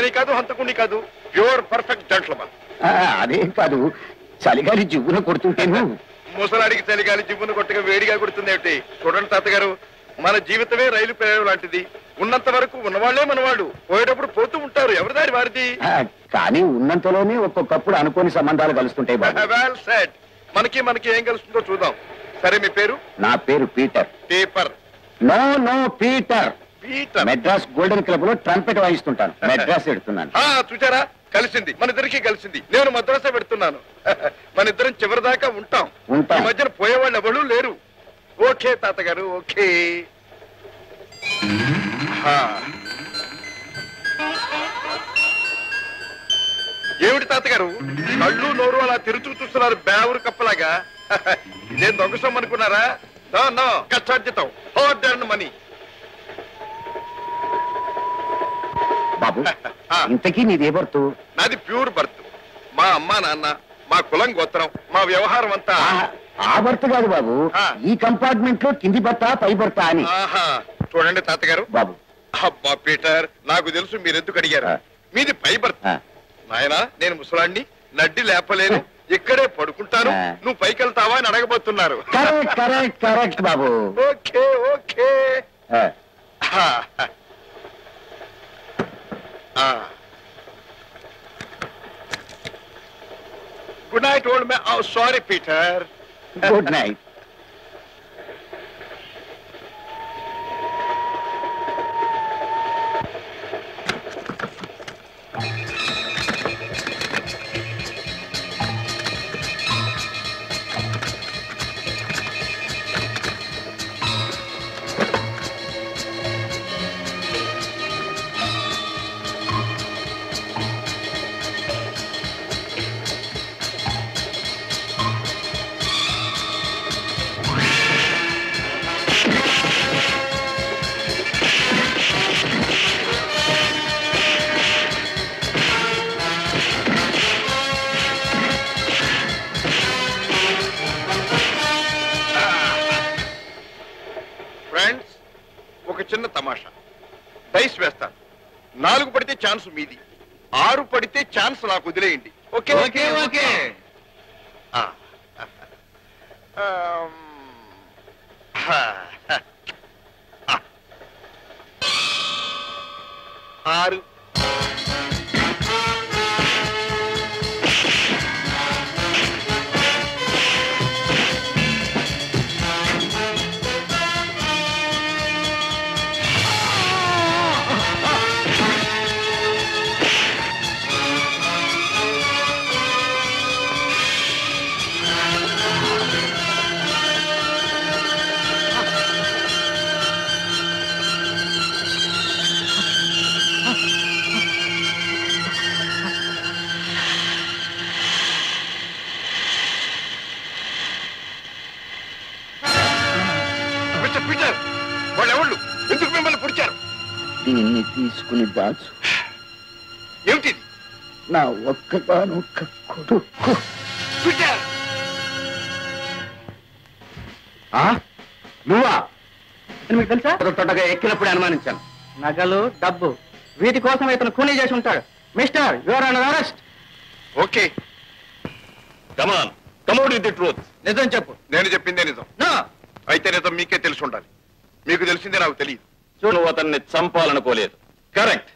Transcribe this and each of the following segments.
దొంగని కాదు, హంతకుని కాదు, ప్యూర్ పర్ఫెక్ట్ జెంట్లమన్. అదేం కాదు, చలిగాలి జివ్వున కొడుతుంటేను. ముసలాడికి చలిగాలి జివ్వును కొట్టగా వేడిగా కొడుతుంది ఏమిటి? చూడండి తాతగారు, మన జీవితమే రైలు ప్రయాణం లాంటిది. ఉన్నంత వరకు ఉన్నవాళ్లే మనవాళ్ళు, పోయేటప్పుడు పోతూ ఉంటారు, ఎవరి దారి వారిది. కానీ ఉన్నంతలోనే ఒక్కొక్కప్పుడు అనుకోని సంబంధాలు కలుస్తుంటాయి బాబు. Well said. మనకి ఏం కలుస్తుందో చూద్దాం. సరే, మీ పేరు? నా పేరు Peter. Paper? No Peter. Peter. Madras golden club లో ట్రంపెట్ వాయిస్తుంటాను. మెడ్రాస్ పెడుతున్నాను. చూచారా, కలిసింది, మన ఇద్దరికి కలిసింది. నేను మద్రాసే పెడుతున్నాను. మన ఇద్దరం చివరి దాకా ఉంటాం. ఈ మధ్యన పోయేవాళ్ళు ఎవరు లేరు. ఓకే తాతగారు, ఓకే. ఏమిటి తాతగారు, కళ్ళు నోరు అలా తిరుచు చూస్తున్నారు బేవరు కప్పలాగా? ఇదేం దొంగసం అనుకున్నారా? నో, కష్టార్జితం, హార్డ్ ఎర్న్ మనీ. బాబు, ఇంతకీ నీదే బర్త్? నాది ప్యూర్ బర్త్. మా అమ్మా నాన్న, మా కులం గోత్రం, మా వ్యవహారం అంతా. ఆ బర్త్ కాదు బాబు, ఈ కంపార్ట్మెంట్ లో కింది బర్త పై బర్త అని. చూడండి తాతగారు బాబు. అబ్బా పీటర్, నాకు తెలుసు మీరెందుకు అడిగారు. మీది పై బర్త్. నాయనా, నేను ముసలాన్ని, నడ్డి లేపలేను, ఇక్కడే పడుకుంటాను, నువ్వు పైకి వెళ్తావా అని అడగబోతున్నారు. కరెక్ట్ బాబు. Okay okay. Good night old man. Sorry Peter. Good night. చిన్న తమాషా. డైస్ వేస్తాను. 4 పడితే ఛాన్స్ మీది, 6 పడితే ఛాన్స్ నాకు వదిలేయండి. Okay okay okay. 6. దీన్ని తీసుకుని దాచు. ఏమిటిది? నా ఒక్కగానొక్క కొడుకు. నువ్వా? మీకు తెలుసా? తొట్టగా ఎక్కినప్పుడు అనుమానించాను. నగలు, డబ్బు, వీటి కోసం ఇతను ఖూనీ చేసి ఉంటాడు. Mister, you are under arrest. Okay, come on, come out with the truth. నిజం చెప్పు. నేను చెప్పిందే నిజం. అయితే నిజం మీకే తెలిసి ఉండాలి. మీకు తెలిసిందే నాకు తెలియదు. నువ్వు అతన్ని చంపాలనుకోలేదు, కరెక్ట్.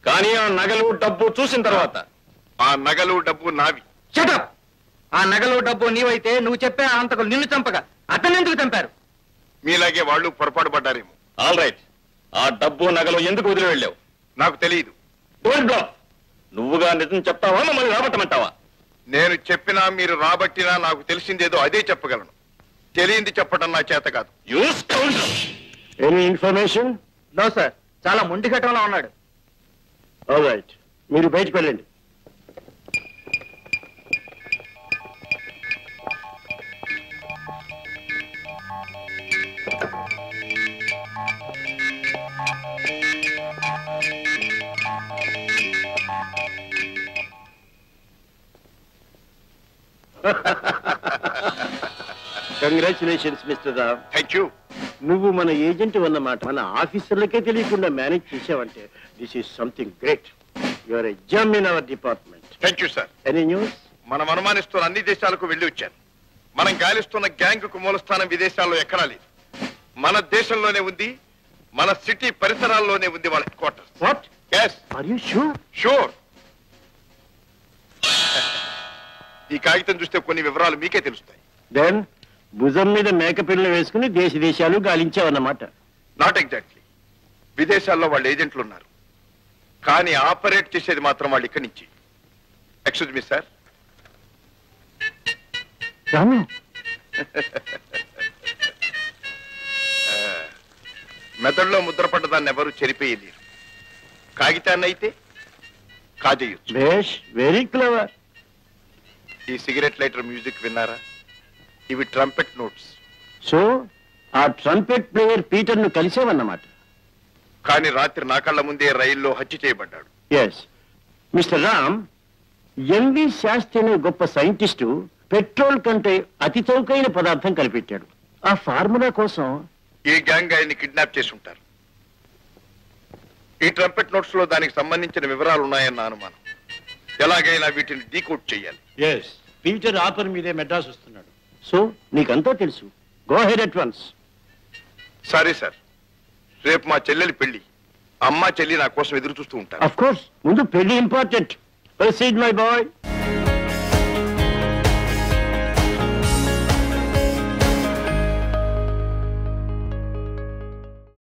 కానీ ఆ నగలు, డబ్బు చూసిన తర్వాత ఆ నగలు, డబ్బు నావి. షటప్. ఆ నగలు, డబ్బు నీవైతే నువ్వు చెప్పే అంతకు నిన్ను చంపగా అతన్ని ఎందుకు చంపారు? మీలాగే వాళ్ళు పొరపాటు పడ్డారేమో. All right. ఆ డబ్బు, నగలు ఎందుకు వదిలి వెళ్ళావు? నాకు తెలియదు. నువ్వుగా నిజం చెప్తావా, మమ్మల్ని రాబట్టమంటావా? నేను చెప్పినా మీరు రాబట్టినా నాకు తెలిసిందేదో అదే చెప్పగలను. తెలియంది చెప్పడం నా చేత కాదు. Any information? నో సార్, చాలా మొండి ఘటనలో ఉన్నాడు. ఆల్ రైట్, మీరు బయటకు వెళ్ళండి. Congratulations mister Ram. Thank you. నువ్వు మన ఏజెంట్ అన్నమాట మన ఆఫీసర్లకే తెలియకుండా మేనేజ్ చేసావంటే this is something great. You are a gem in our department. Thank you sir. Any news? మనం అనుమానిస్తున్న అన్ని దేశాలకు వెళ్లి వచ్చాను. మనం గాలిస్తున్న గ్యాంగ్ కు మూలస్థానం విదేశాల్లో ఎక్కడా లేదు. మన దేశంలోనే ఉంది, మన సిటీ పరిసరాల్లోనే ఉంది వాళ్ళ head quarters. What? Yes. Are you sure? Sure. ఈ కాగితం చూస్తే కొన్ని వివరాలు మీకే తెలుస్తాయి. Then భుజం మీద మేకపిల్లలు వేసుకుని దేశాలు గాలించావన్నమాట. Not exactly. విదేశాల్లో వాళ్ళ ఏజెంట్లు ఉన్నారు, కానీ ఆపరేట్ చేసేది మాత్రం వాళ్ళు ఇక్కడి నుంచి. Excuse me sir. రాము, మెదడులో ముద్రపడ్డ దాన్ని ఎవరు చెరిపేయలేరు. కాగితాన్ని అయితే కాజేయొచ్చు. బేష్, వెరీ క్లవర్. ఈ సిగరెట్ లైటర్ మ్యూజిక్ విన్నారా? ఇవి ట్రంపెట్ నోట్స్. సో ఆ ట్రంపెట్ ప్లేయర్ పీటర్ ను కలిసేవన్నమాట. కానీ రాత్రి నా కళ్ళ ముందే రైల్లో హత్య చేయబడ్డాడు. Yes mister Ram, MV Sastri అనే గొప్ప సైంటిస్టు పెట్రోల్ కంటే అతి చౌకైన పదార్థం కనిపెట్టాడు. ఆ ఫార్ములా కోసం ఈ గ్యాంగ్ ఆయన్ని కిడ్నాప్ చేసి ఉంటారు. ఈ ట్రంపెట్ నోట్స్ లో దానికి సంబంధించిన వివరాలు ఉన్నాయన్న అనుమానం. ఎలాగైనా వీటిని డీకోడ్ చేయాలి. ఎస్, పీటర్ ఆఫర్ మీదే మెడ్రాస్ వస్తున్నాడు. సో నీకంతా తెలుసు. Go head at once. సరే సార్, రేపు మా చెల్లెలి పెళ్లి. అమ్మ చెల్లి నా కోసం ఎదురు చూస్తూ ఉంటారు. ఆఫ్ కోర్స్, ముందు పెళ్లి ఇంపార్టెంట్. Proceed my boy.